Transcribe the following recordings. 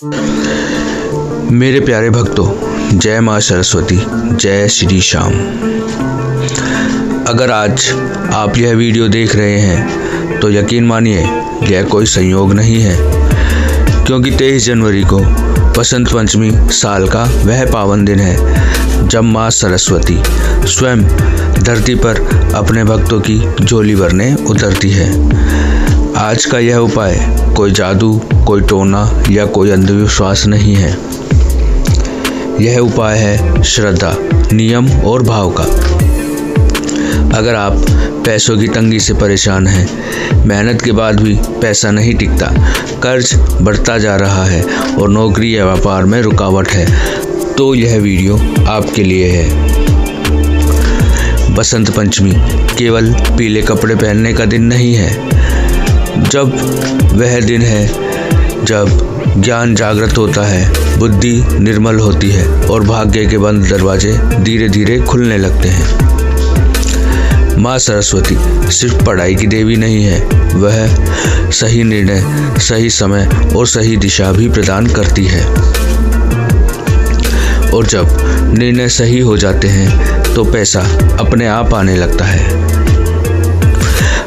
मेरे प्यारे भक्तों, जय माँ सरस्वती, जय श्री श्याम। अगर आज आप यह वीडियो देख रहे हैं तो यकीन मानिए यह कोई संयोग नहीं है, क्योंकि 23 जनवरी को बसंत पंचमी साल का वह पावन दिन है जब माँ सरस्वती स्वयं धरती पर अपने भक्तों की झोली भरने उतरती है। आज का यह उपाय कोई जादू, कोई टोना या कोई अंधविश्वास नहीं है। यह उपाय है श्रद्धा, नियम और भाव का। अगर आप पैसों की तंगी से परेशान हैं, मेहनत के बाद भी पैसा नहीं टिकता, कर्ज बढ़ता जा रहा है और नौकरी या व्यापार में रुकावट है, तो यह वीडियो आपके लिए है। बसंत पंचमी केवल पीले कपड़े पहनने का दिन नहीं है। जब वह दिन है जब ज्ञान जागृत होता है, बुद्धि निर्मल होती है और भाग्य के बंद दरवाजे धीरे धीरे खुलने लगते हैं। माँ सरस्वती सिर्फ पढ़ाई की देवी नहीं है, वह सही निर्णय, सही समय और सही दिशा भी प्रदान करती है। और जब निर्णय सही हो जाते हैं तो पैसा अपने आप आने लगता है।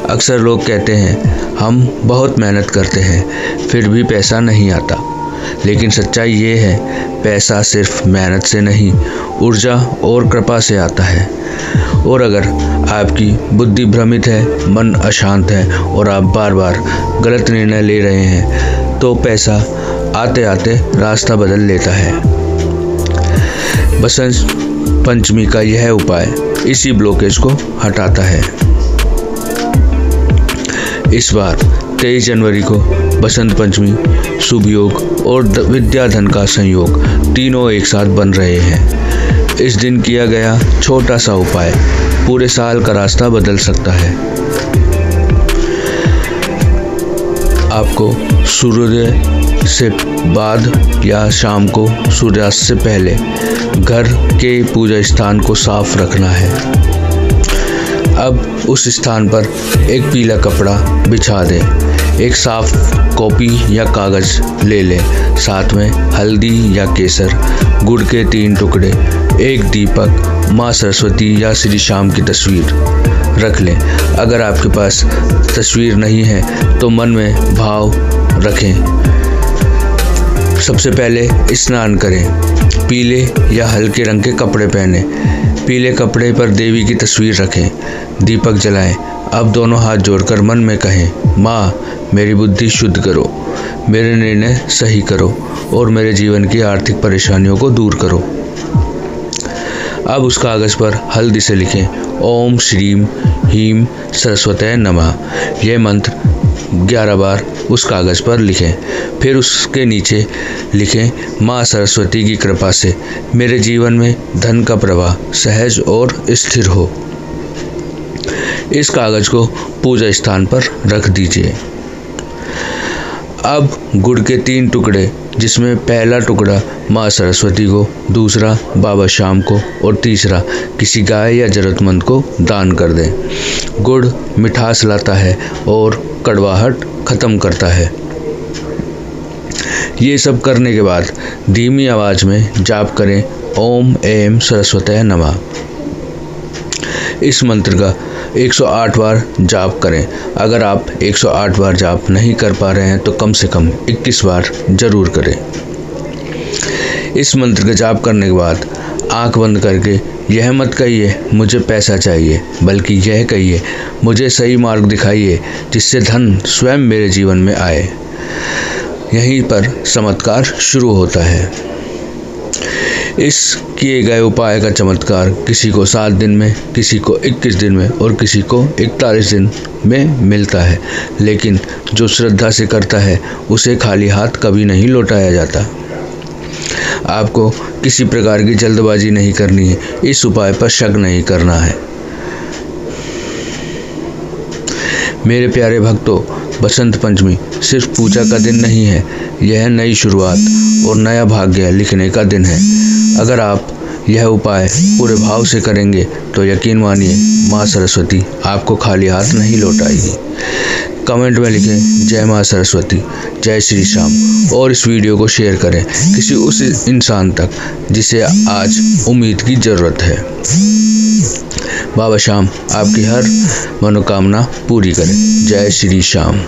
अक्सर लोग कहते हैं हम बहुत मेहनत करते हैं फिर भी पैसा नहीं आता, लेकिन सच्चाई ये है, पैसा सिर्फ मेहनत से नहीं, ऊर्जा और कृपा से आता है। और अगर आपकी बुद्धि भ्रमित है, मन अशांत है और आप बार बार गलत निर्णय ले रहे हैं, तो पैसा आते आते रास्ता बदल लेता है। बसंत पंचमी का यह उपाय इसी ब्लॉकेज को हटाता है। इस बार 23 जनवरी को बसंत पंचमी, शुभ योग और विद्या धन का संयोग तीनों एक साथ बन रहे हैं। इस दिन किया गया छोटा सा उपाय पूरे साल का रास्ता बदल सकता है। आपको सूर्योदय से बाद या शाम को सूर्यास्त से पहले घर के पूजा स्थान को साफ रखना है। अब उस स्थान पर एक पीला कपड़ा बिछा दें, एक साफ कॉपी या कागज ले लें, साथ में हल्दी या केसर, गुड़ के 3 टुकड़े, एक दीपक, माँ सरस्वती या श्री श्याम की तस्वीर रख लें। अगर आपके पास तस्वीर नहीं है तो मन में भाव रखें। सबसे पहले स्नान करें, पीले या हल्के रंग के कपड़े पहने, पीले कपड़े पर देवी की तस्वीर रखें, दीपक जलाएं। अब दोनों हाथ जोड़कर मन में कहें, माँ मेरी बुद्धि शुद्ध करो, मेरे निर्णय सही करो और मेरे जीवन की आर्थिक परेशानियों को दूर करो। अब उस कागज पर हल्दी से लिखें, ओम श्रीम हीम सरस्वतये नमः। यह मंत्र 11 बार उस कागज पर लिखें। फिर उसके नीचे लिखें, माँ सरस्वती की कृपा से मेरे जीवन में धन का प्रवाह सहज और स्थिर हो। इस कागज को पूजा स्थान पर रख दीजिए। अब गुड़ के 3 टुकड़े, जिसमें पहला टुकड़ा माँ सरस्वती को, दूसरा बाबा श्याम को और तीसरा किसी गाय या जरूरतमंद को दान कर दें। गुड़ मिठास लाता है और कड़वाहट खत्म करता है। ये सब करने के बाद धीमी आवाज में जाप करें, ओम ऐं सरस्वतये नमः। इस मंत्र का 108 बार जाप करें। अगर आप 108 बार जाप नहीं कर पा रहे हैं तो कम से कम 21 बार जरूर करें। इस मंत्र का जाप करने के बाद आंख बंद करके यह मत कहिए मुझे पैसा चाहिए, बल्कि यह कहिए मुझे सही मार्ग दिखाइए जिससे धन स्वयं मेरे जीवन में आए। यहीं पर चमत्कार शुरू होता है। इस किए गए उपाय का चमत्कार किसी को 7 दिन में, किसी को 21 दिन में और किसी को 41 दिन में मिलता है, लेकिन जो श्रद्धा से करता है उसे खाली हाथ कभी नहीं लौटाया जाता। आपको किसी प्रकार की जल्दबाजी नहीं करनी है, इस उपाय पर शक नहीं करना है। मेरे प्यारे भक्तों, बसंत पंचमी सिर्फ पूजा का दिन नहीं है, यह नई शुरुआत और नया भाग्य लिखने का दिन है। अगर आप यह उपाय पूरे भाव से करेंगे तो यकीन मानिए माँ सरस्वती आपको खाली हाथ नहीं लौटाएगी। कमेंट में लिखें जय मां सरस्वती, जय श्री श्याम और इस वीडियो को शेयर करें किसी उस इंसान तक जिसे आज उम्मीद की ज़रूरत है। बाबा श्याम आपकी हर मनोकामना पूरी करें। जय श्री श्याम।